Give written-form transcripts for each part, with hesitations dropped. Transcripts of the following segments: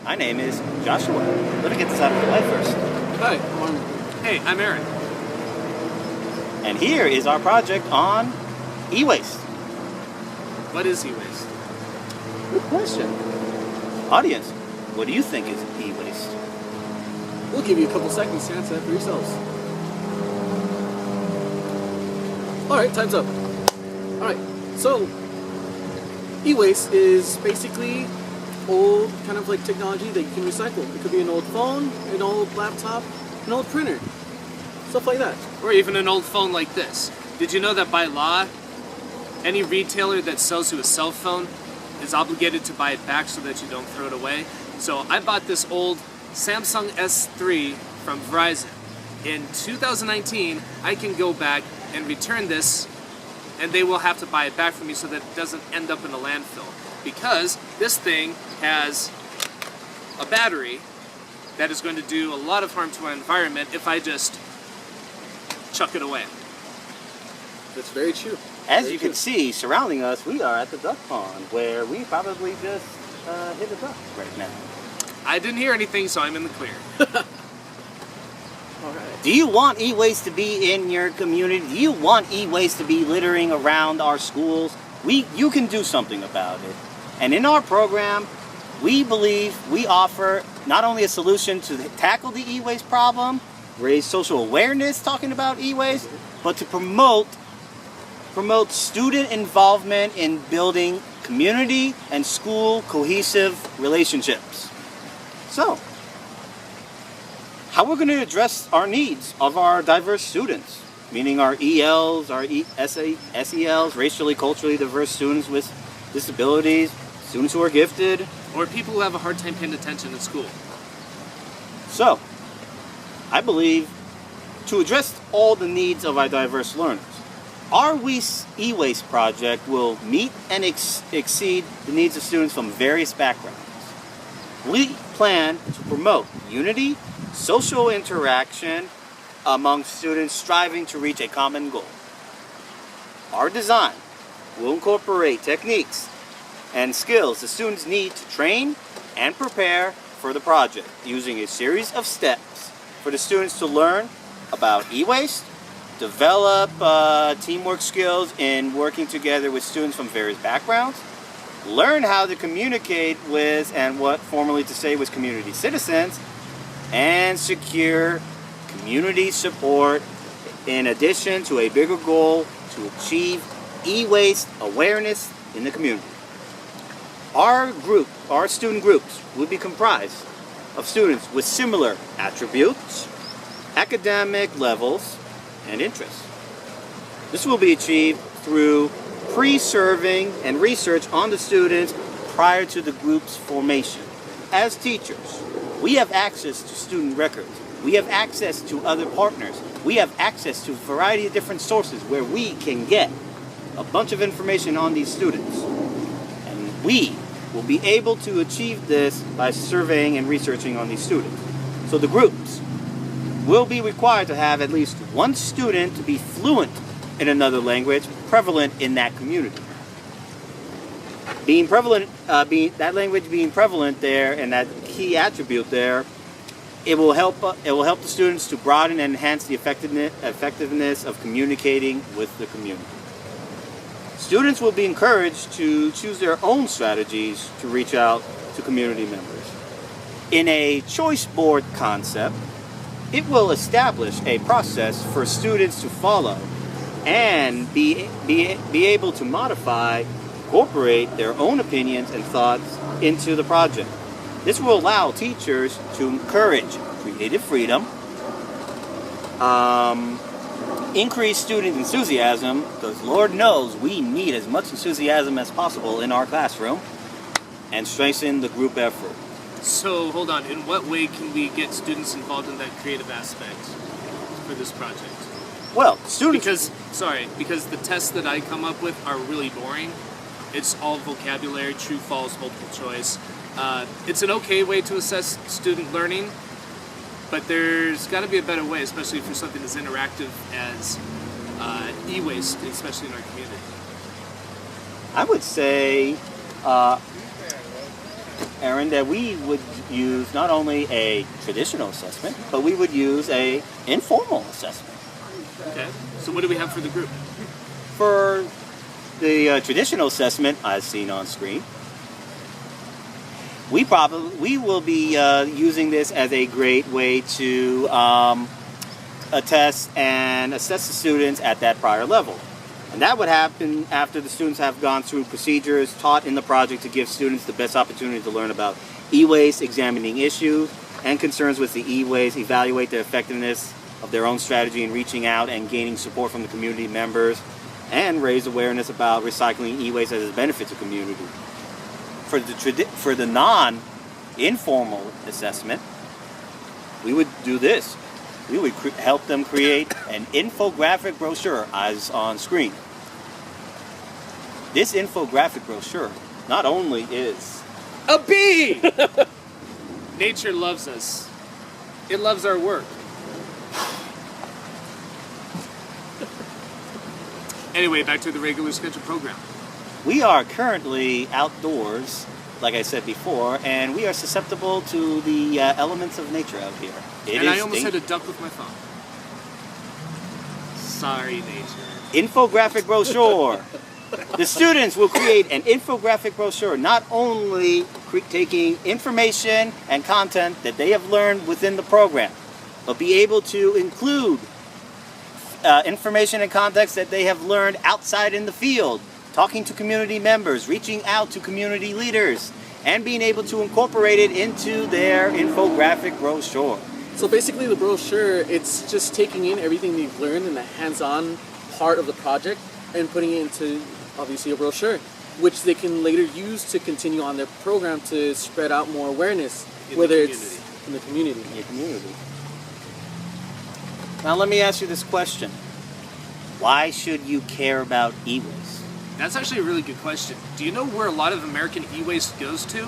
My name is Joshua. Let me get this out of the way first. Hi, morning. Hey, I'm Aaron. And here is our project on e-waste. What is e-waste? Good question. Audience, what do you think is e-waste? We'll give you a couple seconds to answer that for yourselves. Alright, time's up. Alright, so e-waste is basically old kind of like technology that you can recycle. It could be an old phone, an old laptop, an old printer, stuff like that. Or even an old phone like this. Did you know that by law, any retailer that sells you a cell phone is obligated to buy it back so that you don't throw it away? So I bought this old Samsung S3 from Verizon. In 2019, I can go back and return this, and they will have to buy it back from me so that it doesn't end up in a landfill. Because this thing has a battery that is going to do a lot of harm to our environment if I just chuck it away. That's very true. As you can see, surrounding us, we are at the duck pond, where we probably just hit a duck right now. I didn't hear anything, so I'm in the clear. Alright. Do you want e-waste to be in your community? Do you want e-waste to be littering around our schools? You can do something about it. And in our program, we believe we offer not only a solution to tackle the e-waste problem, raise social awareness talking about e-waste, but to promote student involvement in building community and school cohesive relationships. So, how we're going to address our needs of our diverse students, meaning our ELs, our SELs, racially, culturally diverse students with disabilities, students who are gifted. Or people who have a hard time paying attention in school. So, I believe to address all the needs of our diverse learners, our e-waste project will meet and exceed the needs of students from various backgrounds. We plan to promote unity, social interaction among students striving to reach a common goal. Our design will incorporate techniques and skills the students need to train and prepare for the project, using a series of steps for the students to learn about e-waste, develop teamwork skills in working together with students from various backgrounds, learn how to communicate with and what formerly to say was community citizens, and secure community support in addition to a bigger goal to achieve e-waste awareness in the community. Our student groups will be comprised of students with similar attributes, academic levels, and interests. This will be achieved through pre-surveying and research on the students prior to the group's formation. As teachers, we have access to student records. We have access to other partners. We have access to a variety of different sources where we can get a bunch of information on these students. And we will be able to achieve this by surveying and researching on these students. So the groups will be required to have at least one student to be fluent in another language prevalent in that community. That language being prevalent there and that key attribute there, it will help the students to broaden and enhance the effectiveness of communicating with the community. Students will be encouraged to choose their own strategies to reach out to community members. In a choice board concept, it will establish a process for students to follow and be able to modify, incorporate their own opinions and thoughts into the project. This will allow teachers to encourage creative freedom, increase student enthusiasm, because Lord knows we need as much enthusiasm as possible in our classroom, and strengthen the group effort. So, hold on, in what way can we get students involved in that creative aspect for this project? Well, students... Because the tests that I come up with are really boring. It's all vocabulary, true, false, multiple choice. It's an okay way to assess student learning, but there's got to be a better way, especially for something as interactive as e-waste, especially in our community. I would say Aaron, that we would use not only a traditional assessment, but we would use a informal assessment. Okay. So what do we have for the group? For the traditional assessment, as seen on screen, we will be using this as a great way to attest and assess the students at that prior level. And that would happen after the students have gone through procedures taught in the project to give students the best opportunity to learn about e-waste, examining issues and concerns with the e-waste, evaluate the effectiveness of their own strategy in reaching out and gaining support from the community members, and raise awareness about recycling e-waste as a benefit to community. For the non-informal assessment, we would do this. We would help them create an infographic brochure as on screen. This infographic brochure not only is A bee! Nature loves us. It loves our work. Anyway, back to the regular scheduled program. we are currently outdoors, like I said before, and we are susceptible to the elements of nature out here. And I almost hit a duck with my phone. Sorry, nature. Infographic brochure. The students will create an infographic brochure, not only taking information and content that they have learned within the program, but be able to include information and context that they have learned outside in the field, talking to community members, reaching out to community leaders, and being able to incorporate it into their infographic brochure. So basically the brochure, it's just taking in everything they've learned in the hands-on part of the project and putting it into, obviously, a brochure, which they can later use to continue on their program to spread out more awareness, whether it's in the community. In your community. Now let me ask you this question. Why should you care about e-waste? That's actually a really good question. Do you know where a lot of American e-waste goes to?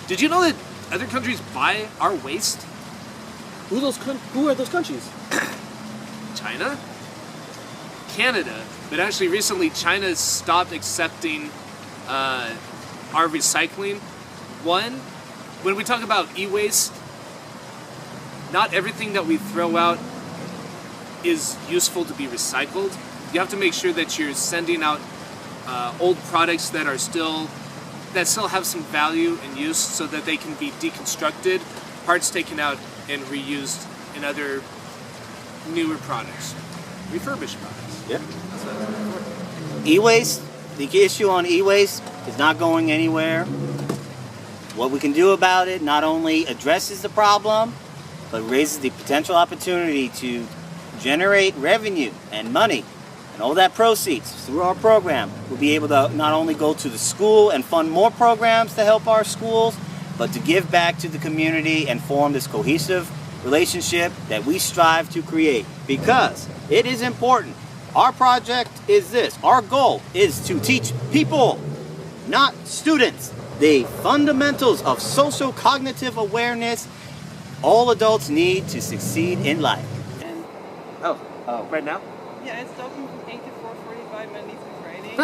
Did you know that other countries buy our waste? Who are those countries? China? Canada. But actually recently China stopped accepting our recycling. One, when we talk about e-waste, not everything that we throw out is useful to be recycled. You have to make sure that you're sending out old products that still have some value and use, so that they can be deconstructed, parts taken out and reused in other newer products, refurbished products. Yep. E-waste, the issue on e-waste is not going anywhere. What we can do about it not only addresses the problem, but raises the potential opportunity to generate revenue and money, and all that proceeds through our program will be able to not only go to the school and fund more programs to help our schools, but to give back to the community and form this cohesive relationship that we strive to create. Because it is important. Our project is this. Our goal is to teach people, not students, the fundamentals of social cognitive awareness all adults need to succeed in life. Oh, right now? Yeah, it's open from 8 to 4:45 Monday through Friday. So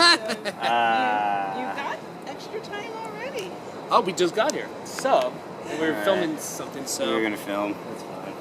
you got extra time already. Oh, we just got here. So, we're Alright. filming something, so... We're gonna film. That's fine.